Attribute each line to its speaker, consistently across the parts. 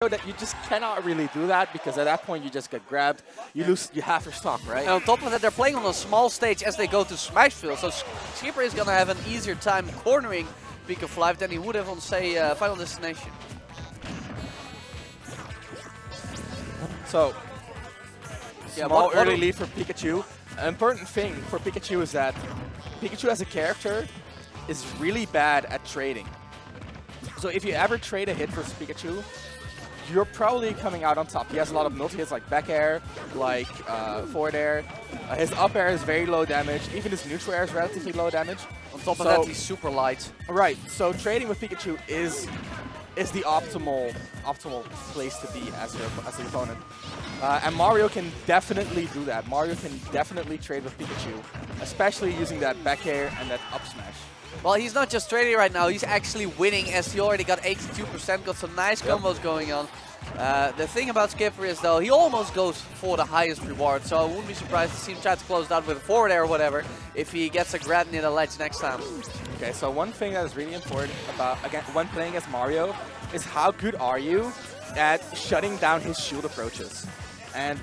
Speaker 1: Mario that you just cannot really do that because at that point you just get grabbed, you lose, you half your stock, right?
Speaker 2: And on top of that, they're playing on a small stage as they go to Smashville, so Skipper is gonna have an easier time cornering PikaForLife than he would have on, say, Final Destination.
Speaker 1: So, small early lead for Pikachu. An important thing for Pikachu is that Pikachu as a character is really bad at trading. So if you ever trade a hit versus Pikachu, you're probably coming out on top. He has a lot of multi-hits like back air, like forward air. His up air is very low damage. Even his neutral air is relatively low damage.
Speaker 2: On top of that, he's super light.
Speaker 1: Right, so trading with Pikachu is the optimal place to be as your opponent. And Mario can definitely do that. Mario can definitely trade with Pikachu, especially using that back air and that up smash.
Speaker 2: Well, he's not just trading right now, he's actually winning as he already got 82%, got some nice combos going on. The thing about Skipper is, though, he almost goes for the highest reward, so I wouldn't be surprised to see him try to close that with a forward air or whatever if he gets a grab near the ledge next time.
Speaker 1: Okay, so one thing that is really important about, again, when playing as Mario is how good are you at shutting down his shield approaches. And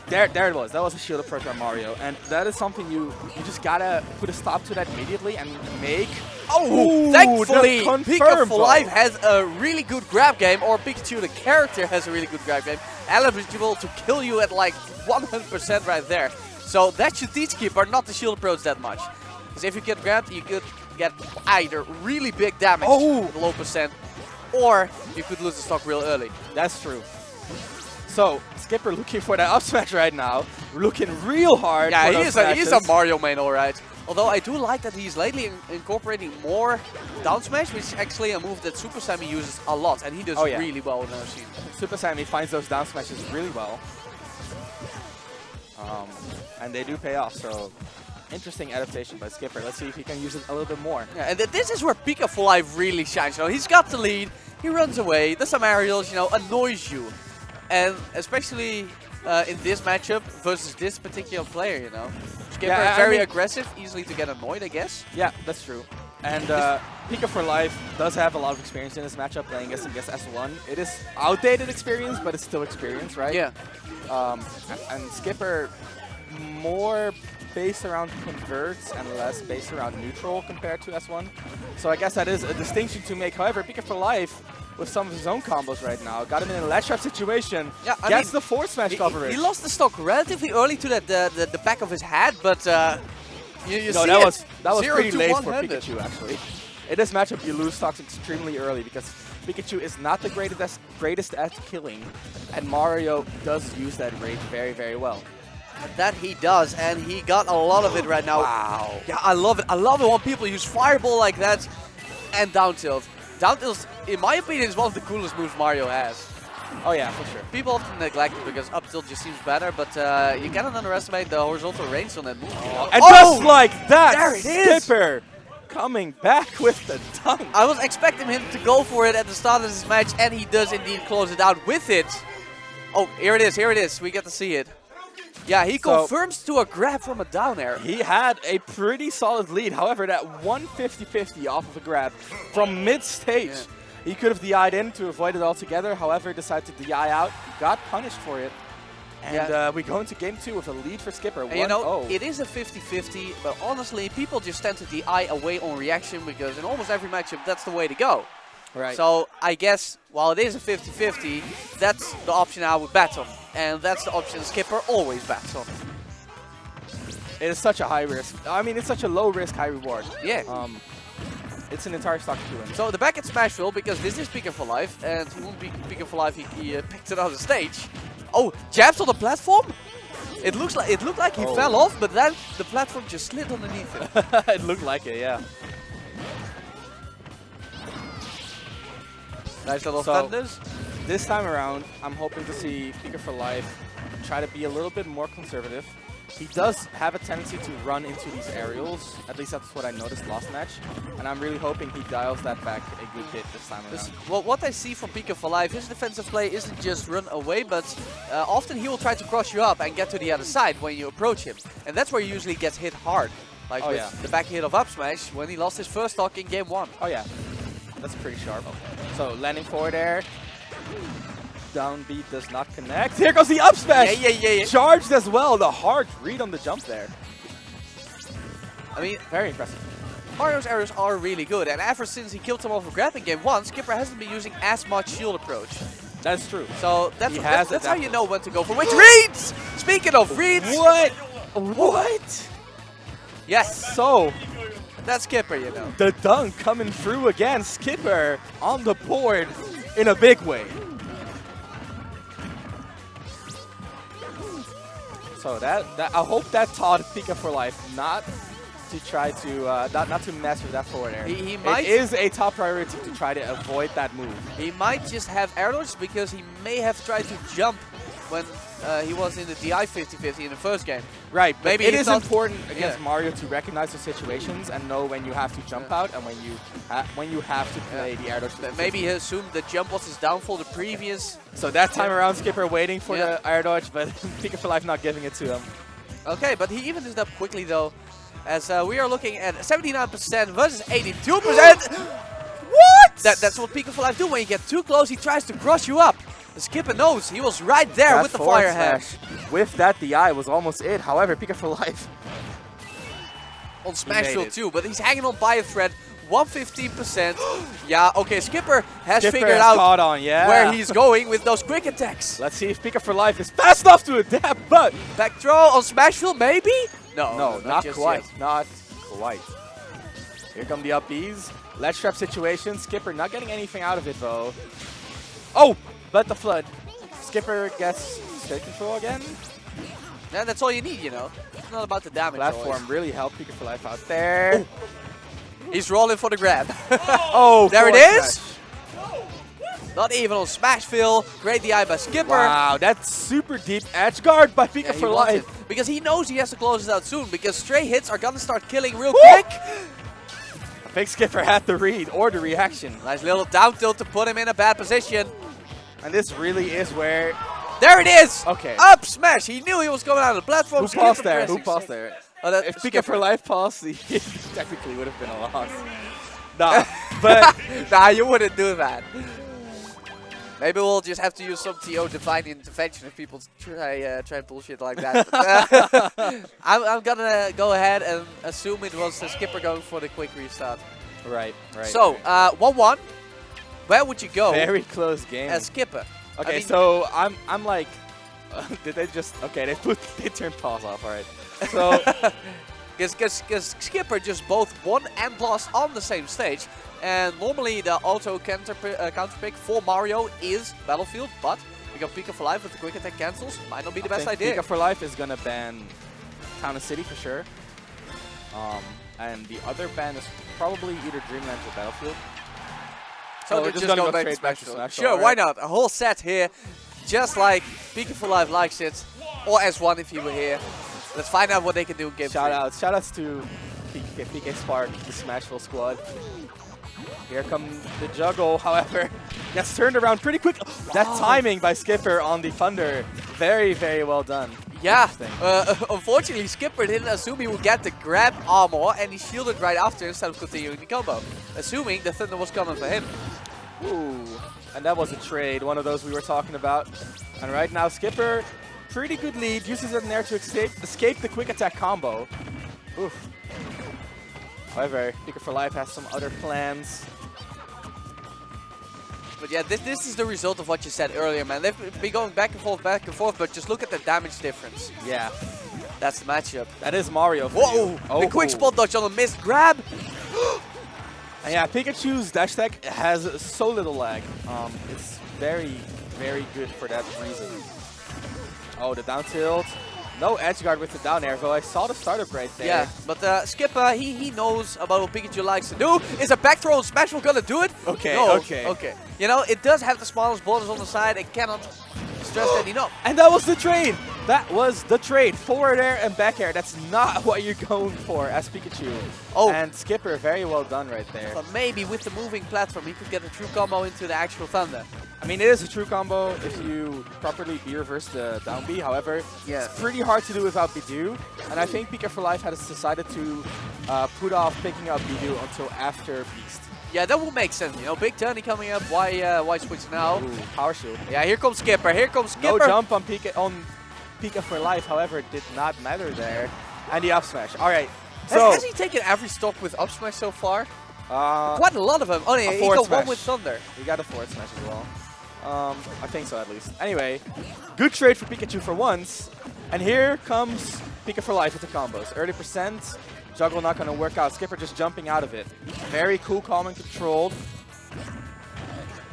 Speaker 1: there it was. That was a shield approach by Mario. And that is something you just gotta put a stop to that immediately and make...
Speaker 2: Oh, thankfully, PikaForLife has a really good grab game, or Pikachu the character has a really good grab game, eligible to kill you at like 100% right there. So that should teach Skipper not to shield approach that much. Because if you get grabbed, you could get either really big damage with low percent, or you could lose the stock real early.
Speaker 1: That's true. So, Skipper looking for that up smash right now, looking real hard.
Speaker 2: Yeah, he's a Mario main, alright. Although I do like that he's lately incorporating more down smash, which is actually a move that Super Sammy uses a lot, and he does really well with our scene.
Speaker 1: Super Sammy finds those down smashes really well. And they do pay off, so interesting adaptation by Skipper. Let's see if he can use it a little bit more.
Speaker 2: Yeah, and this is where PikaForLife really shines. You know, he's got the lead, he runs away, does some aerials, you know, annoys you. And especially in this matchup versus this particular player, you know. Skipper is very aggressive, easily to get annoyed, I guess.
Speaker 1: Yeah, that's true. And PikaForLife does have a lot of experience in this matchup playing against S1. It is outdated experience, but it's still experience, right?
Speaker 2: Yeah.
Speaker 1: And Skipper more based around converts and less based around neutral compared to S1. So I guess that is a distinction to make. However, PikaForLife, with some of his own combos right now, got him in a ledge trap situation, gets the forward smash coverage.
Speaker 2: He lost the stock relatively early to the back of his head, but you see
Speaker 1: that was pretty late for Pikachu, actually. In this matchup, you lose stocks extremely early because Pikachu is not the greatest at killing, and Mario does use that rage very, very well.
Speaker 2: That he does, and he got a lot of it right now.
Speaker 1: Wow.
Speaker 2: Yeah, I love it. I love it when people use Fireball like that and down tilt. Down tilt, in my opinion, is one of the coolest moves Mario has.
Speaker 1: Oh yeah, for sure.
Speaker 2: People often neglect it because up tilt just seems better, but you cannot underestimate the horizontal range on that move.
Speaker 1: And just like that, there it Skipper coming back with the dunk.
Speaker 2: I was expecting him to go for it at the start of this match, and he does indeed close it out with it. Oh, here it is. We get to see it. Yeah, he confirms to a grab from a down air.
Speaker 1: He had a pretty solid lead. However, that 150-50 off of a grab from mid-stage. Yeah. He could have DI'd in to avoid it altogether. However, decided to DI out. Got punished for it. And we go into game 2 with a lead for Skipper.
Speaker 2: And you know, it is a 50-50, but honestly, people just tend to DI away on reaction because in almost every matchup, that's the way to go.
Speaker 1: Right.
Speaker 2: So I guess while it is a 50-50, that's the option I would bet on. And that's the option Skipper always bets on.
Speaker 1: It is such a high risk. I mean, it's such a low risk, high reward.
Speaker 2: Yeah.
Speaker 1: It's an entire stock to win.
Speaker 2: So the back at Smashville, because this is PikaForLife, and he won't be PikaForLife, he picked it on the stage. Oh, jabs on the platform? It looked like he fell off, but then the platform just slid underneath him.
Speaker 1: It looked like it, yeah.
Speaker 2: Nice little thunders.
Speaker 1: This time around, I'm hoping to see PikaForLife try to be a little bit more conservative. He does have a tendency to run into these aerials. At least that's what I noticed last match. And I'm really hoping he dials that back a good bit this time around.
Speaker 2: Well, what I see from PikaForLife, his defensive play isn't just run away, but often he will try to cross you up and get to the other side when you approach him. And that's where he usually gets hit hard. Like with the back hit of up smash when he lost his first stock in game 1.
Speaker 1: Oh yeah, that's pretty sharp. So landing forward air. down B does not connect. Here goes the up smash!
Speaker 2: Yeah.
Speaker 1: Charged as well. The hard read on the jump there.
Speaker 2: I mean,
Speaker 1: Very impressive.
Speaker 2: Mario's aerials are really good, and ever since he killed him off of grab in game 1, Skipper hasn't been using as much shield approach.
Speaker 1: That's true.
Speaker 2: So that's how you know when to go for which reads! Speaking of reads!
Speaker 1: What?
Speaker 2: Yes!
Speaker 1: So,
Speaker 2: That's Skipper, you know.
Speaker 1: the dunk coming through again. Skipper on the board in a big way. So I hope that taught PikaForLife not to try to not to mess with that forward air.
Speaker 2: He might.
Speaker 1: It is a top priority to try to avoid that move.
Speaker 2: He might just have air dodge because he may have tried to jump when he was in the DI 50-50 in the first game.
Speaker 1: Right, but
Speaker 2: Maybe
Speaker 1: it
Speaker 2: he
Speaker 1: is
Speaker 2: thought-
Speaker 1: important against
Speaker 2: yeah.
Speaker 1: Mario to recognize the situations and know when you have to jump out and when you have to play the air dodge.
Speaker 2: Maybe he assumed the jump was his downfall the previous.
Speaker 1: So that time around, Skipper waiting for the air dodge, but PikaForLife not giving it to him.
Speaker 2: Okay, but he evened it up quickly though, as we are looking at 79% versus 82%. What? That's what PikaForLife do when you get too close. He tries to cross you up. The Skipper knows he was right there with the fire hand.
Speaker 1: With that DI was almost it. However, PikaForLife
Speaker 2: On Smashville too, but he's hanging on by a thread. 115%. Yeah, okay, Skipper has figured out
Speaker 1: caught on,
Speaker 2: where he's going with those quick attacks.
Speaker 1: Let's see if PikaForLife is fast enough to adapt, but
Speaker 2: Back throw on Smashville, maybe?
Speaker 1: no, not
Speaker 2: just
Speaker 1: quite.
Speaker 2: yet.
Speaker 1: Not quite. Here come the up Bs. Ledge trap situation. Skipper not getting anything out of it though. Oh, but the flood. Skipper gets straight control again.
Speaker 2: Yeah, that's all you need, you know. It's not about the damage.
Speaker 1: Platform really helped PikaForLife out there.
Speaker 2: He's rolling for the grab.
Speaker 1: Oh,
Speaker 2: there it
Speaker 1: forward
Speaker 2: is.
Speaker 1: smash.
Speaker 2: Not even on Smashville. Great DI by Skipper.
Speaker 1: Wow, that's super deep edge guard by
Speaker 2: Yeah, he wants
Speaker 1: PikaForLife.
Speaker 2: it. Because he knows he has to close this out soon. Because stray hits are gonna start killing real quick.
Speaker 1: I think Skipper had the read or the reaction.
Speaker 2: Nice little down tilt to put him in a bad position.
Speaker 1: And this really is where...
Speaker 2: There it is.
Speaker 1: Okay.
Speaker 2: Up smash. He knew he was coming out of the platform.
Speaker 1: Who
Speaker 2: Skipper
Speaker 1: paused there?
Speaker 2: pressing.
Speaker 1: Who paused there?
Speaker 2: Oh, that
Speaker 1: If
Speaker 2: Skipper.
Speaker 1: PikaForLife paused, he technically would have been a loss. Nah, but...
Speaker 2: Nah, you wouldn't do that. Maybe we'll just have to use some TO divine intervention if people try and bullshit like that. But, I'm gonna go ahead and assume it was the Skipper going for the quick restart.
Speaker 1: Right.
Speaker 2: So, 1-1. Where would you go
Speaker 1: Very close game.
Speaker 2: as Skipper?
Speaker 1: Okay,
Speaker 2: I mean,
Speaker 1: so I'm like... did they just... Okay, they turned pause off, alright. So...
Speaker 2: Because Skipper just both won and lost on the same stage. And normally the auto counterpick for Mario is Battlefield, but we got PikaForLife with the quick attack cancels. Might not be the best idea.
Speaker 1: PikaForLife is gonna ban Town and City for sure. And the other ban is probably either Dreamland or Battlefield.
Speaker 2: So
Speaker 1: we're
Speaker 2: they're
Speaker 1: just
Speaker 2: just
Speaker 1: gonna
Speaker 2: going
Speaker 1: go
Speaker 2: back to
Speaker 1: straight back to
Speaker 2: Smashville.
Speaker 1: Smashville,
Speaker 2: Sure, why not? A whole set here, just like PikaForLife likes it, or S1 if you were here. Let's find out what they can do in game 3.
Speaker 1: Shoutouts to PK Spark, the Smashville squad. Here come the juggle, however, gets turned around pretty quick. That timing by Skipper on the Thunder, very, very well done.
Speaker 2: Yeah, unfortunately Skipper didn't assume he would get the grab armor and he shielded right after instead of continuing the combo. Assuming the Thunder was coming for him.
Speaker 1: Ooh, and that was a trade, one of those we were talking about. And right now Skipper, pretty good lead, uses it in there to escape the quick attack combo. Oof. However, PikaForLife has some other plans.
Speaker 2: But yeah, this is the result of what you said earlier, man. They've been going back and forth, but just look at the damage difference.
Speaker 1: Yeah.
Speaker 2: That's the matchup.
Speaker 1: That is Mario for
Speaker 2: Whoa!
Speaker 1: you. Oh.
Speaker 2: The quick spot dodge on a missed grab.
Speaker 1: And yeah, Pikachu's dash tech has so little lag. It's very, very good for that reason. Oh, the down tilt. No edge guard with the down air, though I saw the startup right there.
Speaker 2: Yeah, but Skipper, he knows about what Pikachu likes to do. Is a back throw on Smashville gonna do it?
Speaker 1: Okay,
Speaker 2: no.
Speaker 1: okay.
Speaker 2: You know, it does have the smallest borders on the side. It cannot stress that enough.
Speaker 1: And that was the trade. That was the trade. Forward air and back air. That's not what you're going for as Pikachu.
Speaker 2: Oh.
Speaker 1: And Skipper, very well done right there.
Speaker 2: But maybe with the moving platform, he could get a true combo into the actual Thunder.
Speaker 1: I mean, it is a true combo if you properly B-reverse the down B. However,
Speaker 2: Yeah.
Speaker 1: it's pretty hard to do without Bidoo. And I think PikaForLife has decided to put off picking up Bidoo until after Beast.
Speaker 2: Yeah, that would make sense. You know, big turny coming up. Why switch now?
Speaker 1: Ooh, power shield.
Speaker 2: Yeah, here comes Skipper. Here comes Skipper.
Speaker 1: No jump on PikaForLife, however, it did not matter there. And the up smash. All right. So
Speaker 2: Has he taken every stock with up smash so far?
Speaker 1: quite
Speaker 2: Quite a lot of them. Oh, yeah, he got one with Thunder.
Speaker 1: He got a forward smash as well. I think so, at least. Anyway, good trade for Pikachu for once. And here comes PikaForLife with the combos. Early percent. Juggle not going to work out. Skipper just jumping out of it. Very cool, calm, and controlled.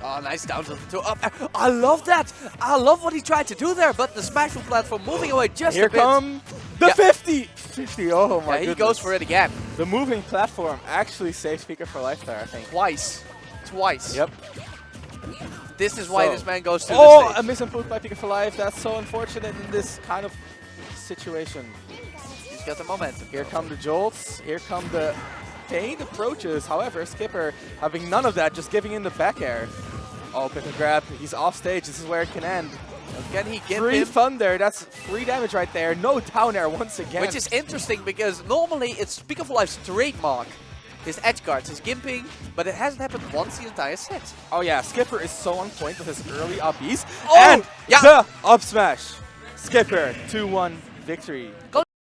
Speaker 2: Oh, nice down to up. I love that. I love what he tried to do there, but the smashing platform moving away just a bit.
Speaker 1: Here come the 50! 50, oh my
Speaker 2: Yeah, he
Speaker 1: goodness.
Speaker 2: goes for it again.
Speaker 1: The moving platform actually saves PikaForLife there, I think.
Speaker 2: Twice.
Speaker 1: Yep.
Speaker 2: This is why this man goes to the
Speaker 1: Oh,
Speaker 2: stage.
Speaker 1: a misinput by PikaForLife. That's so unfortunate in this kind of situation.
Speaker 2: He's got the momentum.
Speaker 1: Here come the jolts. Here come the pained approaches. However, Skipper having none of that, just giving in the back air. Oh, pick and grab. He's off stage. This is where it can end.
Speaker 2: Can he get
Speaker 1: Free
Speaker 2: him?
Speaker 1: Thunder. That's free damage right there. No down air once again.
Speaker 2: Which is interesting because normally it's PikaForLife's trademark. His edge guards, his gimping, but it hasn't happened once the entire set.
Speaker 1: Oh yeah, Skipper is so on point with his early up Bs.
Speaker 2: Oh,
Speaker 1: And
Speaker 2: yeah.
Speaker 1: the up smash. Skipper, 2-1 victory.